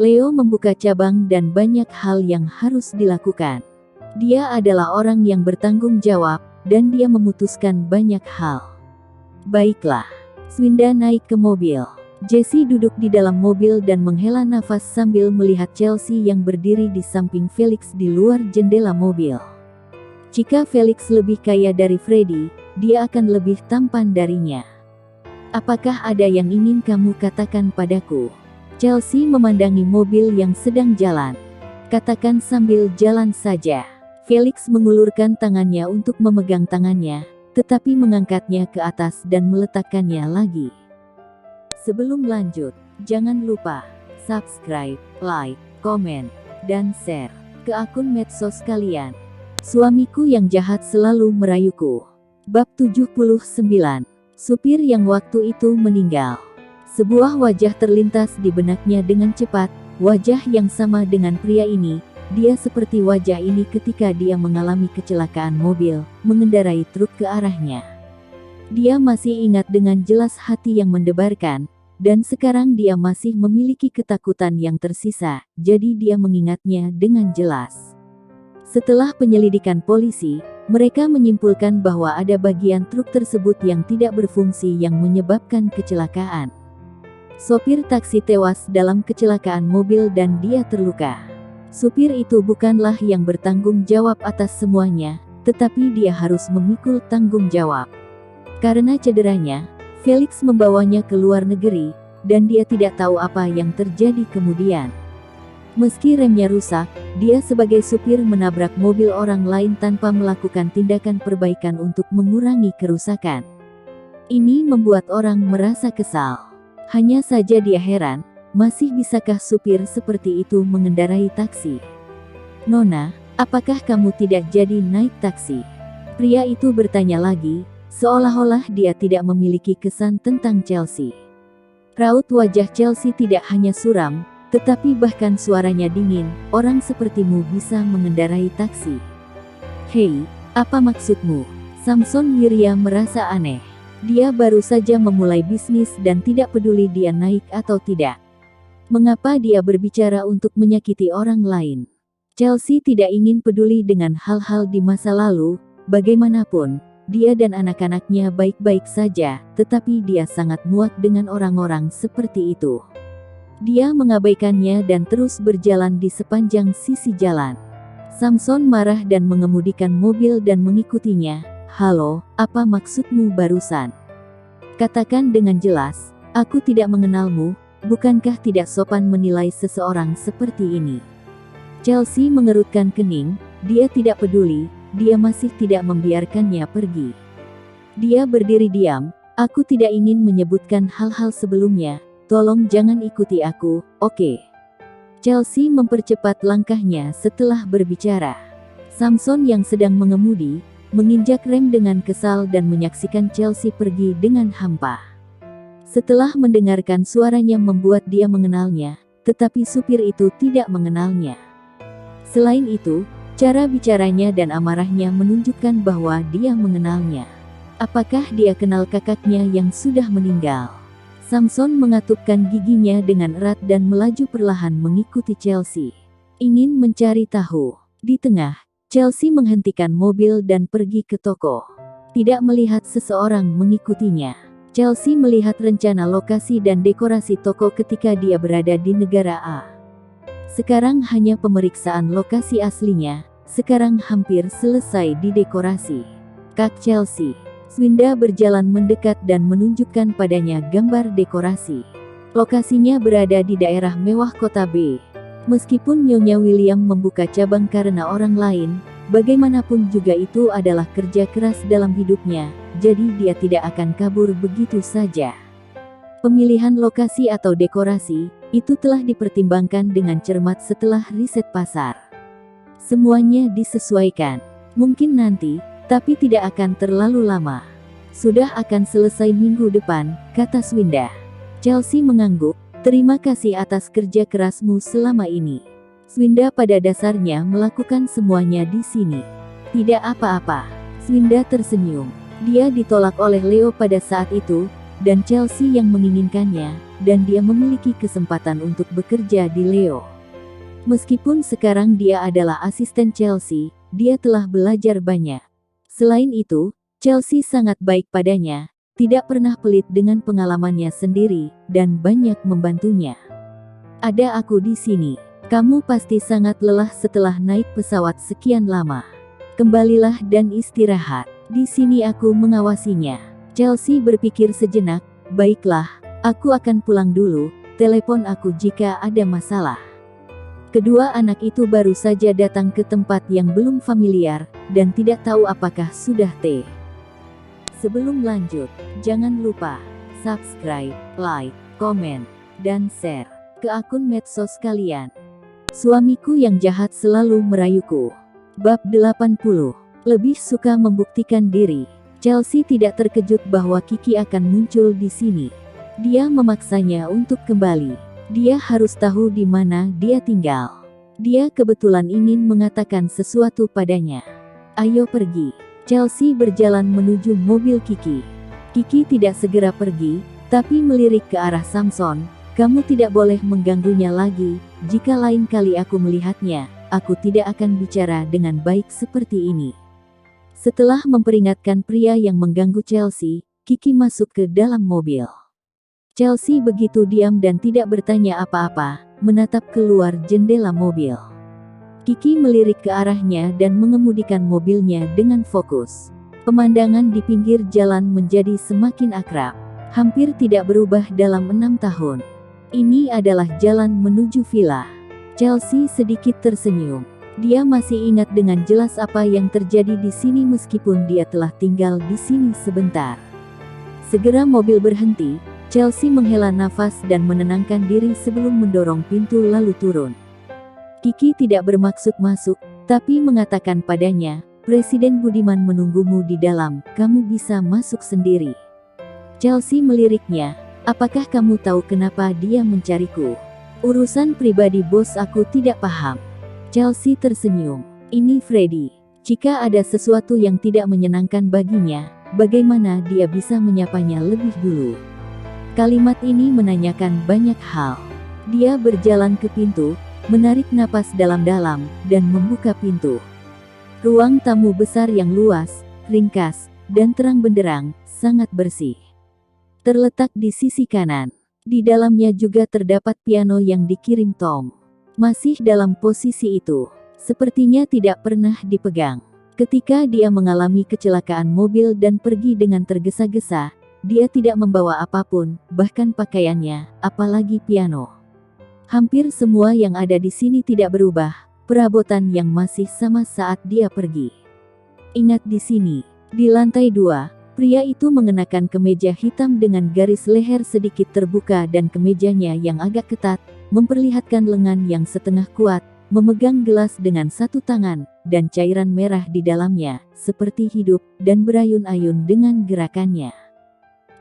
Leo membuka cabang dan banyak hal yang harus dilakukan. Dia adalah orang yang bertanggung jawab, dan dia memutuskan banyak hal. Baiklah. Swinda naik ke mobil. Jessie duduk di dalam mobil dan menghela nafas sambil melihat Chelsea yang berdiri di samping Felix di luar jendela mobil. Jika Felix lebih kaya dari Freddy, dia akan lebih tampan darinya. "Apakah ada yang ingin kamu katakan padaku?" Chelsea memandangi mobil yang sedang jalan. "Katakan sambil jalan saja." Felix mengulurkan tangannya untuk memegang tangannya, tetapi mengangkatnya ke atas dan meletakkannya lagi. Sebelum lanjut, jangan lupa subscribe, like, komen, dan share ke akun medsos kalian. Suamiku yang jahat selalu merayuku. Bab 79. Supir yang waktu itu meninggal. Sebuah wajah terlintas di benaknya dengan cepat, wajah yang sama dengan pria ini. Dia seperti wajah ini ketika dia mengalami kecelakaan mobil, mengendarai truk ke arahnya. Dia masih ingat dengan jelas hati yang mendebarkan, dan sekarang dia masih memiliki ketakutan yang tersisa, jadi dia mengingatnya dengan jelas. Setelah penyelidikan polisi, mereka menyimpulkan bahwa ada bagian truk tersebut yang tidak berfungsi yang menyebabkan kecelakaan. Sopir taksi tewas dalam kecelakaan mobil dan dia terluka. Supir itu bukanlah yang bertanggung jawab atas semuanya, tetapi dia harus memikul tanggung jawab. Karena cederanya, Felix membawanya ke luar negeri, dan dia tidak tahu apa yang terjadi kemudian. Meski remnya rusak, dia sebagai supir menabrak mobil orang lain tanpa melakukan tindakan perbaikan untuk mengurangi kerusakan. Ini membuat orang merasa kesal. Hanya saja dia heran, masih bisakah supir seperti itu mengendarai taksi? "Nona, apakah kamu tidak jadi naik taksi?" Pria itu bertanya lagi, seolah-olah dia tidak memiliki kesan tentang Chelsea. Raut wajah Chelsea tidak hanya suram, tetapi bahkan suaranya dingin. "Orang sepertimu bisa mengendarai taksi. Hei, apa maksudmu?" Samson Wirya merasa aneh. Dia baru saja memulai bisnis dan tidak peduli dia naik atau tidak. Mengapa dia berbicara untuk menyakiti orang lain? Chelsea tidak ingin peduli dengan hal-hal di masa lalu. Bagaimanapun, dia dan anak-anaknya baik-baik saja, tetapi dia sangat muak dengan orang-orang seperti itu. Dia mengabaikannya dan terus berjalan di sepanjang sisi jalan. Samson marah dan mengemudikan mobil dan mengikutinya. "Halo, apa maksudmu barusan? Katakan dengan jelas, aku tidak mengenalmu." Bukankah tidak sopan menilai seseorang seperti ini? Chelsea mengerutkan kening, dia tidak peduli, dia masih tidak membiarkannya pergi. Dia berdiri diam, "Aku tidak ingin menyebutkan hal-hal sebelumnya. Tolong jangan ikuti aku, oke?" Chelsea mempercepat langkahnya setelah berbicara. Samson yang sedang mengemudi, menginjak rem dengan kesal dan menyaksikan Chelsea pergi dengan hampa. Setelah mendengarkan suaranya membuat dia mengenalnya, tetapi supir itu tidak mengenalnya. Selain itu, cara bicaranya dan amarahnya menunjukkan bahwa dia mengenalnya. Apakah dia kenal kakaknya yang sudah meninggal? Samson mengatupkan giginya dengan erat dan melaju perlahan mengikuti Chelsea. Ingin mencari tahu. Di tengah, Chelsea menghentikan mobil dan pergi ke toko. Tidak melihat seseorang mengikutinya. Chelsea melihat rencana lokasi dan dekorasi toko ketika dia berada di negara A. Sekarang hanya pemeriksaan lokasi aslinya, sekarang hampir selesai didekorasi. Kak Chelsea. Swinda berjalan mendekat dan menunjukkan padanya gambar dekorasi. Lokasinya berada di daerah mewah kota B. Meskipun Nyonya William membuka cabang karena orang lain, bagaimanapun juga itu adalah kerja keras dalam hidupnya, jadi dia tidak akan kabur begitu saja. Pemilihan lokasi atau dekorasi, itu telah dipertimbangkan dengan cermat setelah riset pasar. Semuanya disesuaikan. Mungkin nanti, tapi tidak akan terlalu lama. Sudah akan selesai minggu depan, kata Swinda. Chelsea mengangguk, terima kasih atas kerja kerasmu selama ini. Swinda pada dasarnya melakukan semuanya di sini. Tidak apa-apa. Swinda tersenyum. Dia ditolak oleh Leo pada saat itu, dan Chelsea yang menginginkannya, dan dia memiliki kesempatan untuk bekerja di Leo. Meskipun sekarang dia adalah asisten Chelsea, dia telah belajar banyak. Selain itu, Chelsea sangat baik padanya, tidak pernah pelit dengan pengalamannya sendiri, dan banyak membantunya. Ada aku di sini. Kamu pasti sangat lelah setelah naik pesawat sekian lama. Kembalilah dan istirahat. Di sini aku mengawasinya. Chelsea berpikir sejenak, baiklah, aku akan pulang dulu, telepon aku jika ada masalah. Kedua anak itu baru saja datang ke tempat yang belum familiar, dan tidak tahu apakah sudah teh. Sebelum lanjut, jangan lupa subscribe, like, komen, dan share ke akun medsos kalian. Suamiku yang jahat selalu merayuku. Bab 80. Lebih suka membuktikan diri. Chelsea tidak terkejut bahwa Kiki akan muncul di sini. Dia memaksanya untuk kembali. Dia harus tahu di mana dia tinggal. Dia kebetulan ingin mengatakan sesuatu padanya. Ayo pergi. Chelsea berjalan menuju mobil Kiki. Kiki tidak segera pergi, Tapi melirik ke arah Samson, kamu tidak boleh mengganggunya lagi, jika lain kali aku melihatnya, aku tidak akan bicara dengan baik seperti ini. Setelah memperingatkan pria yang mengganggu Chelsea, Kiki masuk ke dalam mobil. Chelsea begitu diam dan tidak bertanya apa-apa, menatap keluar jendela mobil. Kiki melirik ke arahnya dan mengemudikan mobilnya dengan fokus. Pemandangan di pinggir jalan menjadi semakin akrab. Hampir tidak berubah dalam 6 tahun. Ini adalah jalan menuju villa. Chelsea sedikit tersenyum. Dia masih ingat dengan jelas apa yang terjadi di sini meskipun dia telah tinggal di sini sebentar. Segera mobil berhenti, Chelsea menghela nafas dan menenangkan diri sebelum mendorong pintu lalu turun. Kiki tidak bermaksud masuk, tapi mengatakan padanya, "Presiden Budiman menunggumu di dalam, kamu bisa masuk sendiri." Chelsea meliriknya, "Apakah kamu tahu kenapa dia mencariku? Urusan pribadi bos, aku tidak paham." Chelsea tersenyum. Ini Freddy. Jika ada sesuatu yang tidak menyenangkan baginya, bagaimana dia bisa menyapanya lebih dulu? Kalimat ini menanyakan banyak hal. Dia berjalan ke pintu, menarik napas dalam-dalam, dan membuka pintu. Ruang tamu besar yang luas, ringkas, dan terang benderang, sangat bersih. Terletak di sisi kanan. Di dalamnya juga terdapat piano yang dikirim Tom. Masih dalam posisi itu, sepertinya tidak pernah dipegang. Ketika dia mengalami kecelakaan mobil dan pergi dengan tergesa-gesa, dia tidak membawa apapun, bahkan pakaiannya, apalagi piano. Hampir semua yang ada di sini tidak berubah, perabotan yang masih sama saat dia pergi. Ingat di sini, di lantai 2, pria itu mengenakan kemeja hitam dengan garis leher sedikit terbuka dan kemejanya yang agak ketat, memperlihatkan lengan yang setengah kuat, memegang gelas dengan satu tangan, dan cairan merah di dalamnya, seperti hidup, dan berayun-ayun dengan gerakannya.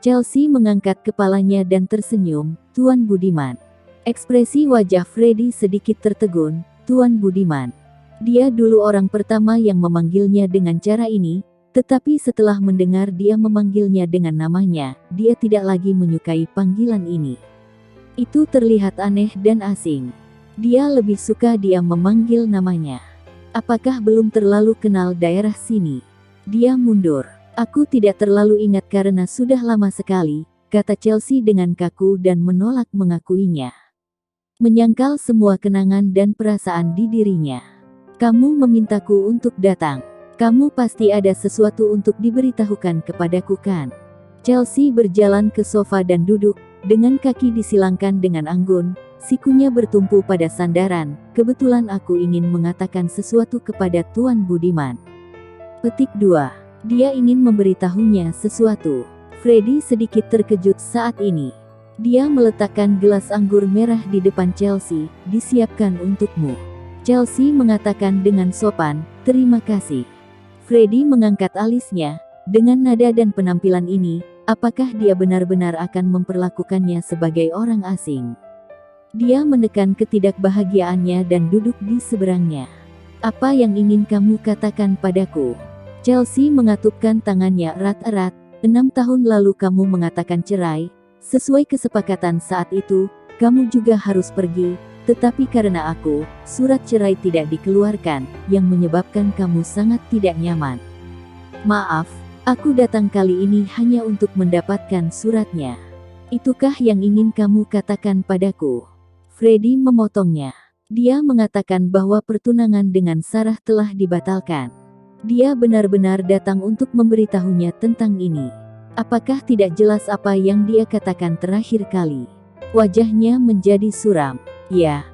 Chelsea mengangkat kepalanya dan tersenyum, "Tuan Budiman." Ekspresi wajah Freddy sedikit tertegun, "Tuan Budiman." Dia dulu orang pertama yang memanggilnya dengan cara ini, tetapi setelah mendengar dia memanggilnya dengan namanya, dia tidak lagi menyukai panggilan ini. Itu terlihat aneh dan asing. Dia lebih suka dia memanggil namanya. Apakah belum terlalu kenal daerah sini? Dia mundur. "Aku tidak terlalu ingat karena sudah lama sekali," kata Chelsea dengan kaku dan menolak mengakuinya. Menyangkal semua kenangan dan perasaan di dirinya. "Kamu memintaku untuk datang. Kamu pasti ada sesuatu untuk diberitahukan kepadaku, kan?" Chelsea berjalan ke sofa dan duduk, dengan kaki disilangkan dengan anggun, sikunya bertumpu pada sandaran. "Kebetulan aku ingin mengatakan sesuatu kepada Tuan Budiman." Petik 2. Dia ingin memberitahunya sesuatu. Freddy sedikit terkejut saat ini. Dia meletakkan gelas anggur merah di depan Chelsea, "Disiapkan untukmu." Chelsea mengatakan dengan sopan, "Terima kasih." Freddy mengangkat alisnya. Dengan nada dan penampilan ini, apakah dia benar-benar akan memperlakukannya sebagai orang asing? Dia menekan ketidakbahagiaannya dan duduk di seberangnya. "Apa yang ingin kamu katakan padaku?" Chelsea mengatupkan tangannya erat-erat. 6 tahun lalu kamu mengatakan cerai. Sesuai kesepakatan saat itu, kamu juga harus pergi. Tetapi karena aku, surat cerai tidak dikeluarkan, yang menyebabkan kamu sangat tidak nyaman. Maaf, aku datang kali ini hanya untuk mendapatkan suratnya. Itukah yang ingin kamu katakan padaku? Freddy memotongnya. Dia mengatakan bahwa pertunangan dengan Sarah telah dibatalkan. Dia benar-benar datang untuk memberitahunya tentang ini. Apakah tidak jelas apa yang dia katakan terakhir kali? Wajahnya menjadi suram. "Ya,